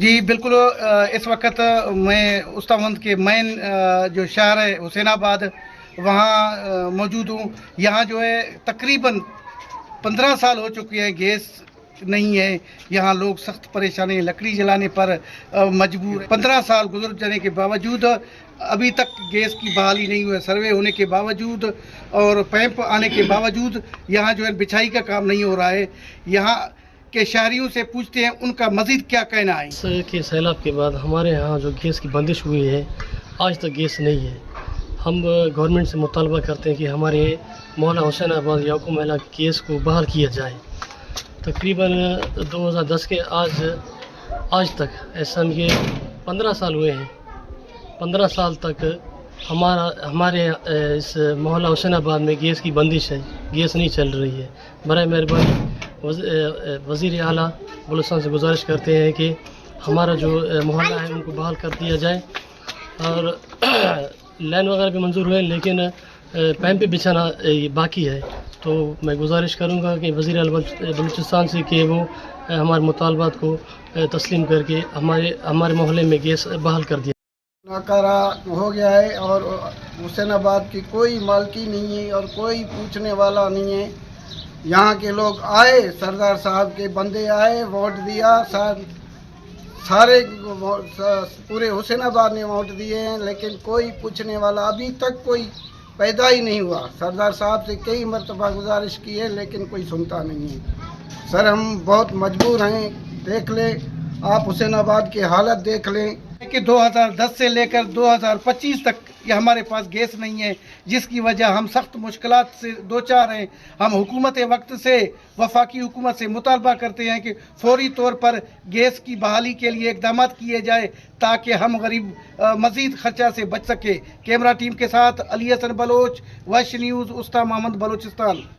جی بالکل، اس وقت میں استاوند کے مین جو شہر ہے حسین آباد وہاں موجود ہوں. یہاں جو ہے تقریباً 15 سال ہو چکے ہیں، گیس نہیں ہے. یہاں لوگ سخت پریشانی، لکڑی جلانے پر مجبور. 15 سال گزر جانے کے باوجود ابھی تک گیس کی بحالی نہیں ہوئی. سروے ہونے کے باوجود اور پیمپ آنے کے باوجود یہاں جو ہے بچھائی کا کام نہیں ہو رہا ہے. یہاں کے شہریوں سے پوچھتے ہیں ان کا مزید کیا کہنا ہے. اس کے سیلاب کے بعد ہمارے یہاں جو گیس کی بندش ہوئی ہے، آج تک گیس نہیں ہے. ہم گورنمنٹ سے مطالبہ کرتے ہیں کہ ہمارے مولانا حسین آباد یعقوب محلہ گیس کو بحال کیا جائے. تقریباً 2010 کے آج تک ایسا کہ 15 سال ہوئے ہیں. 15 سال تک ہمارے اس محلہ حسین آباد میں گیس کی بندش ہے، گیس نہیں چل رہی ہے. برائے مہربانی وزیر اعلیٰ بلوچستان سے گزارش کرتے ہیں کہ ہمارا جو محلہ ہے ان کو بحال کر دیا جائے. اور لائن وغیرہ بھی منظور ہوئے لیکن پیمپ بچھانا باقی ہے. تو میں گزارش کروں گا کہ وزیر اعلیٰ بلوچستان سے کہ وہ ہمارے مطالبات کو تسلیم کر کے ہمارے محلے میں گیس بحال کر دیا. ناکارہ ہو گیا ہے اور حسین آباد کی کوئی مالکی نہیں ہے اور کوئی پوچھنے والا نہیں ہے. یہاں کے لوگ آئے، سردار صاحب کے بندے آئے، ووٹ دیا. سارے پورے حسین آباد نے ووٹ دیے ہیں لیکن کوئی پوچھنے والا ابھی تک کوئی پیدا ہی نہیں ہوا. سردار صاحب سے کئی مرتبہ گزارش کی ہے لیکن کوئی سنتا نہیں ہے. سر ہم بہت مجبور ہیں. دیکھ لیں آپ، حسین آباد کی حالت دیکھ لیں کہ 2010 سے لے کر 2025 تک یہ ہمارے پاس گیس نہیں ہے، جس کی وجہ ہم سخت مشکلات سے دوچار ہیں. ہم حکومت وقت سے، وفاقی حکومت سے مطالبہ کرتے ہیں کہ فوری طور پر گیس کی بحالی کے لیے اقدامات کیے جائے تاکہ ہم غریب مزید خرچہ سے بچ سکے. کیمرہ ٹیم کے ساتھ علی حسن بلوچ، ویش نیوز، استا محمد، بلوچستان.